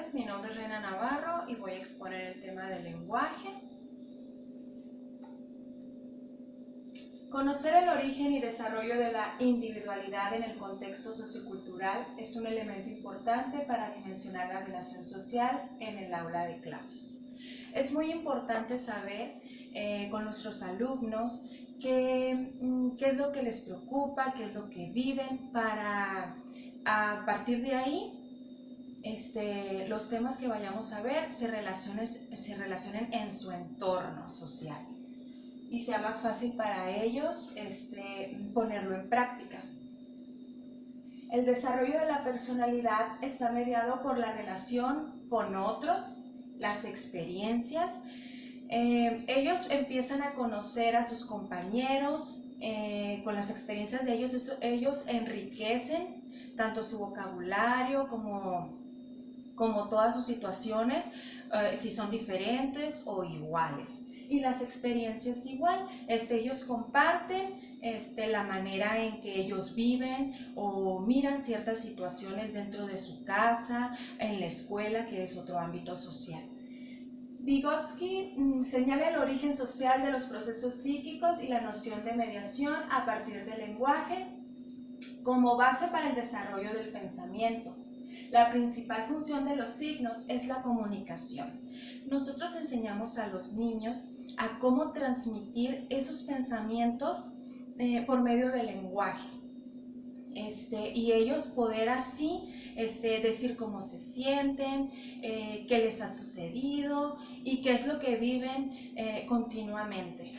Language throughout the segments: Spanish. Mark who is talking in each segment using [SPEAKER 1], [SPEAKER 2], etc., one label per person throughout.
[SPEAKER 1] tardes, mi nombre es Reina Navarro y voy a exponer el tema del lenguaje. Conocer el origen y desarrollo de la individualidad en el contexto sociocultural es un elemento importante para dimensionar la relación social en el aula de clases. Es muy importante saber con nuestros alumnos qué es lo que les preocupa, qué es lo que viven, para a partir de ahí los temas que vayamos a ver se relacionen en su entorno social y sea más fácil para ellos ponerlo en práctica. El desarrollo de la personalidad está mediado por la relación con otros, las experiencias. Ellos empiezan a conocer a sus compañeros, con las experiencias de ellos, ellos enriquecen tanto su vocabulario como todas sus situaciones, si son diferentes o iguales. Y las experiencias igual, ellos comparten la manera en que ellos viven o miran ciertas situaciones dentro de su casa, en la escuela, que es otro ámbito social. Vygotsky señala el origen social de los procesos psíquicos y la noción de mediación a partir del lenguaje como base para el desarrollo del pensamiento. La principal función de los signos es la comunicación. Nosotros enseñamos a los niños a cómo transmitir esos pensamientos por medio del lenguaje. Y ellos poder así decir cómo se sienten, qué les ha sucedido y qué es lo que viven continuamente.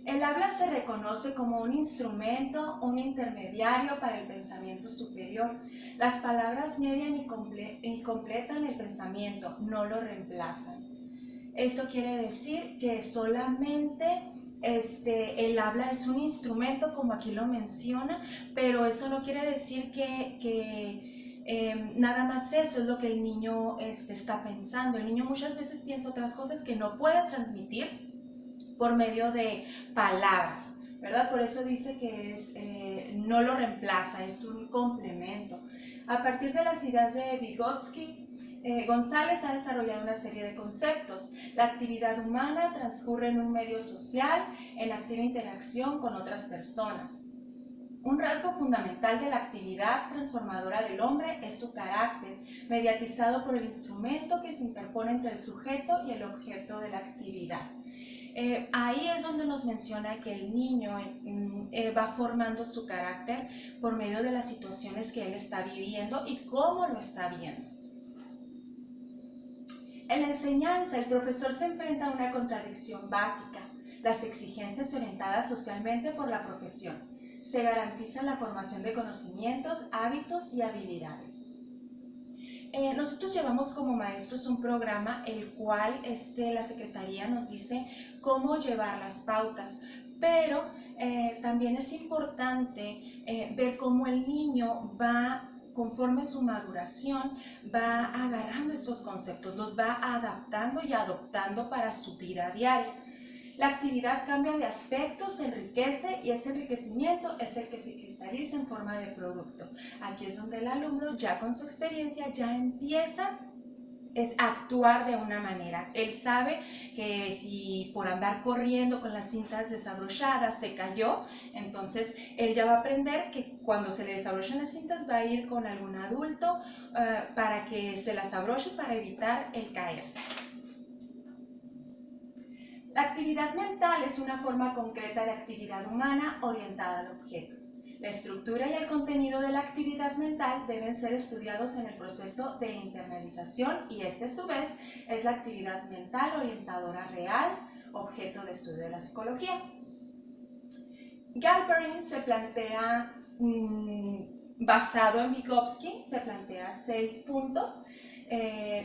[SPEAKER 1] El habla se reconoce como un instrumento, un intermediario para el pensamiento superior. Las palabras median y completan el pensamiento, no lo reemplazan. Esto quiere decir que solamente el habla es un instrumento, como aquí lo menciona, pero eso no quiere decir que nada más eso es lo que el niño está pensando. El niño muchas veces piensa otras cosas que no puede transmitir por medio de palabras, ¿verdad? Por eso dice que no lo reemplaza, es un complemento. A partir de las ideas de Vygotsky, González ha desarrollado una serie de conceptos. La actividad humana transcurre en un medio social, en activa interacción con otras personas. Un rasgo fundamental de la actividad transformadora del hombre es su carácter, mediatizado por el instrumento que se interpone entre el sujeto y el objeto de la actividad. Ahí es donde nos menciona que el niño va formando su carácter por medio de las situaciones que él está viviendo y cómo lo está viendo. En la enseñanza, el profesor se enfrenta a una contradicción básica: las exigencias orientadas socialmente por la profesión. Se garantiza la formación de conocimientos, hábitos y habilidades. Nosotros llevamos como maestros un programa el cual la Secretaría nos dice cómo llevar las pautas, pero también es importante ver cómo el niño va, conforme su maduración, va agarrando estos conceptos, los va adaptando y adoptando para su vida diaria. La actividad cambia de aspecto, se enriquece y ese enriquecimiento es el que se cristaliza en forma de producto. Aquí es donde el alumno, ya con su experiencia, ya empieza a actuar de una manera. Él sabe que si por andar corriendo con las cintas desabrochadas se cayó, entonces él ya va a aprender que cuando se le desabrochan las cintas va a ir con algún adulto para que se las abroche para evitar el caerse. La actividad mental es una forma concreta de actividad humana orientada al objeto. La estructura y el contenido de la actividad mental deben ser estudiados en el proceso de internalización y a su vez es la actividad mental orientadora real, objeto de estudio de la psicología. Galperin se plantea, basado en Vygotsky, se plantea 6 puntos.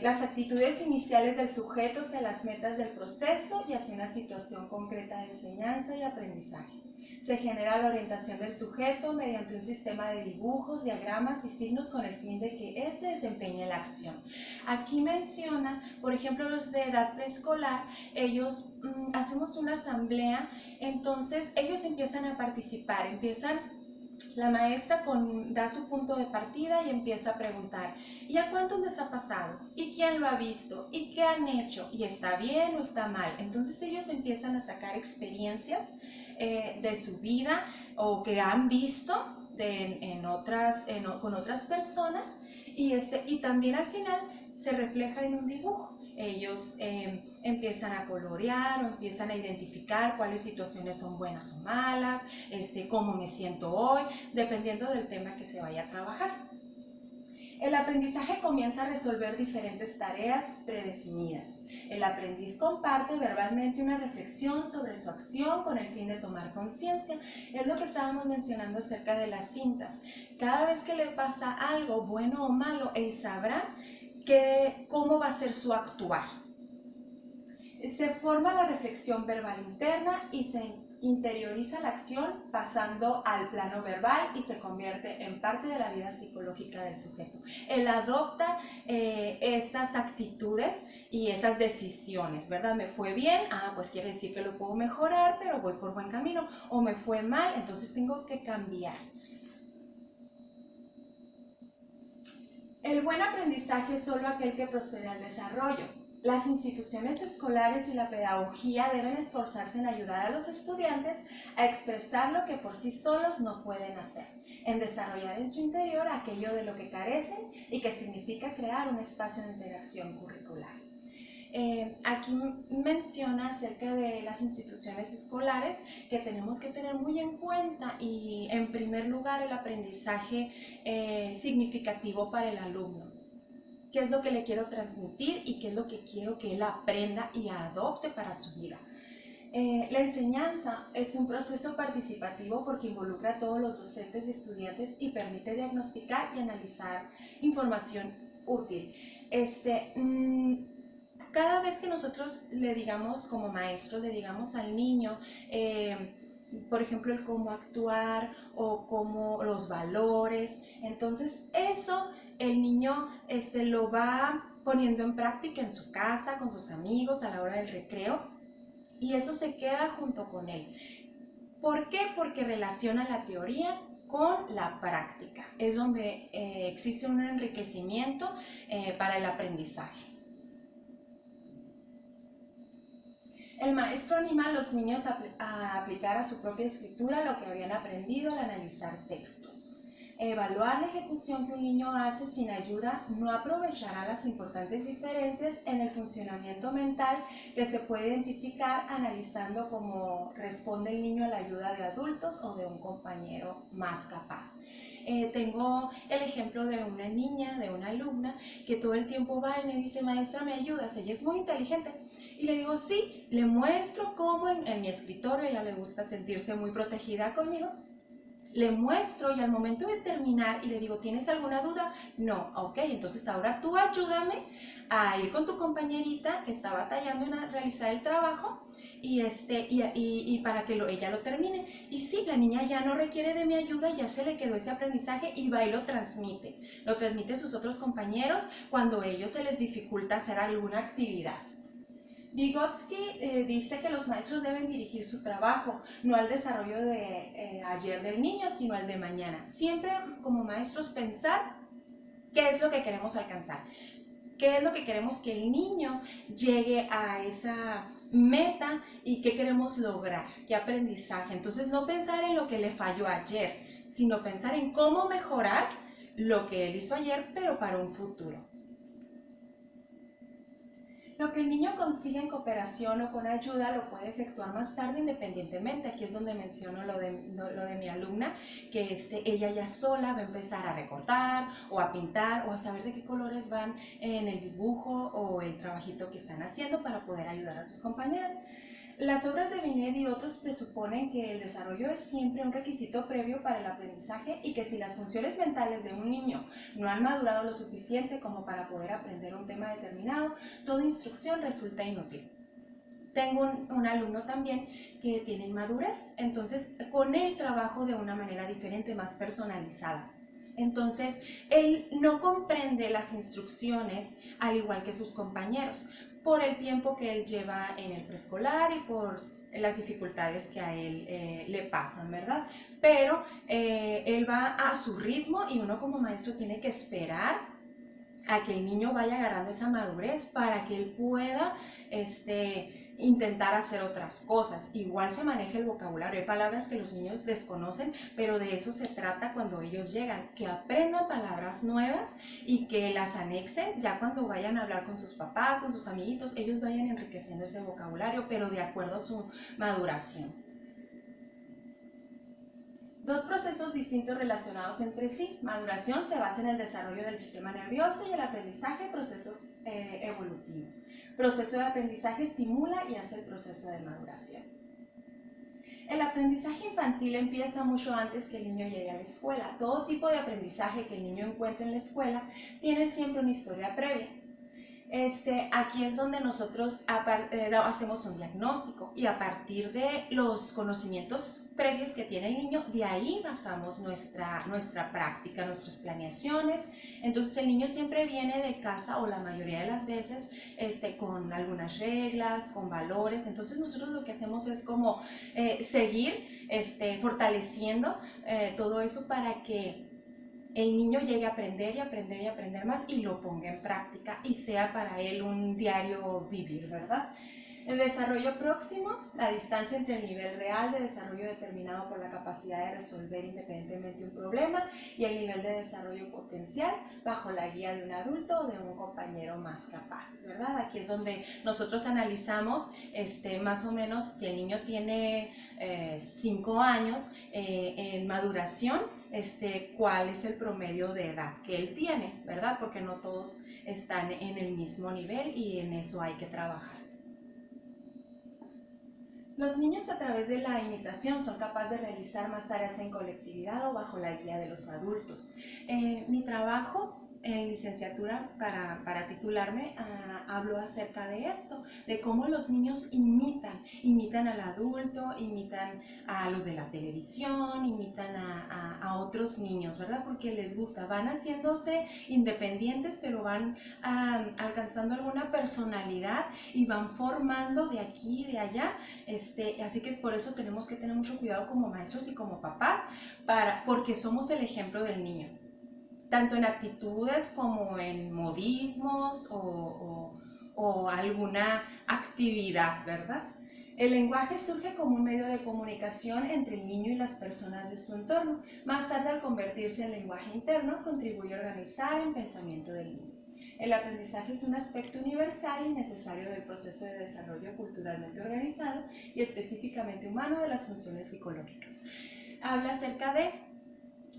[SPEAKER 1] Las actitudes iniciales del sujeto hacia las metas del proceso y hacia una situación concreta de enseñanza y aprendizaje. Se genera la orientación del sujeto mediante un sistema de dibujos, diagramas y signos con el fin de que éste desempeñe la acción. Aquí menciona, por ejemplo, los de edad preescolar, ellos hacemos una asamblea, entonces ellos empiezan a participar, empiezan La maestra da su punto de partida y empieza a preguntar, ¿y a cuántos les ha pasado? ¿Y quién lo ha visto? ¿Y qué han hecho? ¿Y está bien o está mal? Entonces ellos empiezan a sacar experiencias de su vida o que han visto con otras personas y también al final se refleja en un dibujo. Ellos empiezan a colorear o empiezan a identificar cuáles situaciones son buenas o malas, cómo me siento hoy, dependiendo del tema que se vaya a trabajar. El aprendizaje comienza a resolver diferentes tareas predefinidas. El aprendiz comparte verbalmente una reflexión sobre su acción con el fin de tomar conciencia. Es lo que estábamos mencionando acerca de las cintas. Cada vez que le pasa algo bueno o malo, él sabrá cómo va a ser su actuar. Se forma la reflexión verbal interna y se interioriza la acción pasando al plano verbal y se convierte en parte de la vida psicológica del sujeto. Él adopta esas actitudes y esas decisiones, ¿verdad? Me fue bien, pues quiere decir que lo puedo mejorar, pero voy por buen camino. O me fue mal, entonces tengo que cambiar. El buen aprendizaje es solo aquel que procede al desarrollo. Las instituciones escolares y la pedagogía deben esforzarse en ayudar a los estudiantes a expresar lo que por sí solos no pueden hacer, en desarrollar en su interior aquello de lo que carecen y que significa crear un espacio de interacción curricular. Aquí menciona acerca de las instituciones escolares que tenemos que tener muy en cuenta y en primer lugar el aprendizaje significativo para el alumno. ¿Qué es lo que le quiero transmitir y qué es lo que quiero que él aprenda y adopte para su vida? La enseñanza es un proceso participativo porque involucra a todos los docentes y estudiantes y permite diagnosticar y analizar información útil. Cada vez que nosotros le digamos como maestros, le digamos al niño, por ejemplo, el cómo actuar o cómo los valores, entonces eso el niño lo va poniendo en práctica en su casa, con sus amigos, a la hora del recreo, y eso se queda junto con él. ¿Por qué? Porque relaciona la teoría con la práctica. Es donde existe un enriquecimiento para el aprendizaje. El maestro anima a los niños a aplicar a su propia escritura lo que habían aprendido al analizar textos. Evaluar la ejecución que un niño hace sin ayuda no aprovechará las importantes diferencias en el funcionamiento mental que se puede identificar analizando cómo responde el niño a la ayuda de adultos o de un compañero más capaz. Tengo el ejemplo de una niña, de una alumna, que todo el tiempo va y me dice, maestra, ¿me ayudas? Ella es muy inteligente. Y le digo, sí, le muestro cómo en mi escritorio, a ella le gusta sentirse muy protegida conmigo, le muestro y al momento de terminar y le digo, ¿tienes alguna duda? No, ok, entonces ahora tú ayúdame a ir con tu compañerita que está batallando en realizar el trabajo y para que ella lo termine. Y sí, la niña ya no requiere de mi ayuda, ya se le quedó ese aprendizaje y va y lo transmite a sus otros compañeros cuando a ellos se les dificulta hacer alguna actividad. Vygotsky dice que los maestros deben dirigir su trabajo, no al desarrollo de ayer del niño, sino al de mañana. Siempre como maestros pensar qué es lo que queremos alcanzar, qué es lo que queremos que el niño llegue a esa meta y qué queremos lograr, qué aprendizaje. Entonces no pensar en lo que le falló ayer, sino pensar en cómo mejorar lo que él hizo ayer, pero para un futuro. Lo que el niño consigue en cooperación o con ayuda lo puede efectuar más tarde independientemente. Aquí es donde menciono lo de mi alumna, que ella ya sola va a empezar a recortar o a pintar o a saber de qué colores van en el dibujo o el trabajito que están haciendo para poder ayudar a sus compañeras. Las obras de Binet y otros presuponen que el desarrollo es siempre un requisito previo para el aprendizaje y que si las funciones mentales de un niño no han madurado lo suficiente como para poder aprender un tema determinado, toda instrucción resulta inútil. Tengo un alumno también que tiene inmadurez, entonces con él trabajo de una manera diferente, más personalizada. Entonces, él no comprende las instrucciones al igual que sus compañeros, por el tiempo que él lleva en el preescolar y por las dificultades que a él le pasan, ¿verdad? Pero él va a su ritmo y uno como maestro tiene que esperar a que el niño vaya agarrando esa madurez para que él pueda intentar hacer otras cosas. Igual se maneja el vocabulario, hay palabras que los niños desconocen, pero de eso se trata cuando ellos llegan, que aprendan palabras nuevas y que las anexen ya cuando vayan a hablar con sus papás, con sus amiguitos, ellos vayan enriqueciendo ese vocabulario, pero de acuerdo a su maduración. Dos procesos distintos relacionados entre sí. Maduración se basa en el desarrollo del sistema nervioso y el aprendizaje, procesos evolutivos. Proceso de aprendizaje estimula y hace el proceso de maduración. El aprendizaje infantil empieza mucho antes que el niño llegue a la escuela. Todo tipo de aprendizaje que el niño encuentra en la escuela tiene siempre una historia previa. Aquí es donde nosotros hacemos un diagnóstico y a partir de los conocimientos previos que tiene el niño, de ahí basamos nuestra práctica, nuestras planeaciones. Entonces el niño siempre viene de casa o la mayoría de las veces con algunas reglas, con valores. Entonces nosotros lo que hacemos es como seguir fortaleciendo todo eso para que el niño llegue a aprender y aprender y aprender más y lo ponga en práctica y sea para él un diario vivir, ¿verdad? El desarrollo próximo, la distancia entre el nivel real de desarrollo determinado por la capacidad de resolver independientemente un problema y el nivel de desarrollo potencial bajo la guía de un adulto o de un compañero más capaz, ¿verdad? Aquí es donde nosotros analizamos más o menos si el niño tiene 5 años en maduración, cuál es el promedio de edad que él tiene, ¿verdad? Porque no todos están en el mismo nivel y en eso hay que trabajar. Los niños a través de la imitación son capaces de realizar más tareas en colectividad o bajo la guía de los adultos. Mi trabajo en licenciatura para titularme hablo acerca de esto, de cómo los niños imitan al adulto, imitan a los de la televisión, imitan a otros niños, ¿verdad? Porque les gusta, van haciéndose independientes, pero van alcanzando alguna personalidad y van formando de aquí y de allá. Así que por eso tenemos que tener mucho cuidado como maestros y como papás, porque somos el ejemplo del niño, tanto en actitudes como en modismos o alguna actividad, ¿verdad? El lenguaje surge como un medio de comunicación entre el niño y las personas de su entorno. Más tarde, al convertirse en lenguaje interno, contribuye a organizar el pensamiento del niño. El aprendizaje es un aspecto universal y necesario del proceso de desarrollo culturalmente organizado y específicamente humano de las funciones psicológicas. Habla acerca de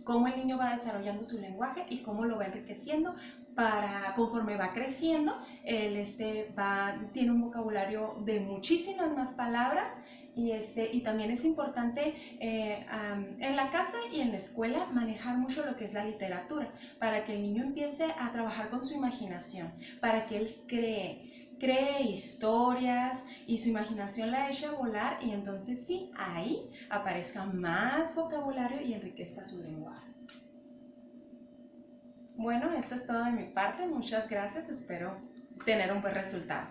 [SPEAKER 1] cómo el niño va desarrollando su lenguaje y cómo lo va enriqueciendo conforme va creciendo, él tiene un vocabulario de muchísimas más palabras y también es importante en la casa y en la escuela manejar mucho lo que es la literatura para que el niño empiece a trabajar con su imaginación, para que él cree historias y su imaginación la eche a volar y entonces sí, ahí aparezca más vocabulario y enriquezca su lenguaje. Bueno, esto es todo de mi parte, muchas gracias, espero tener un buen resultado.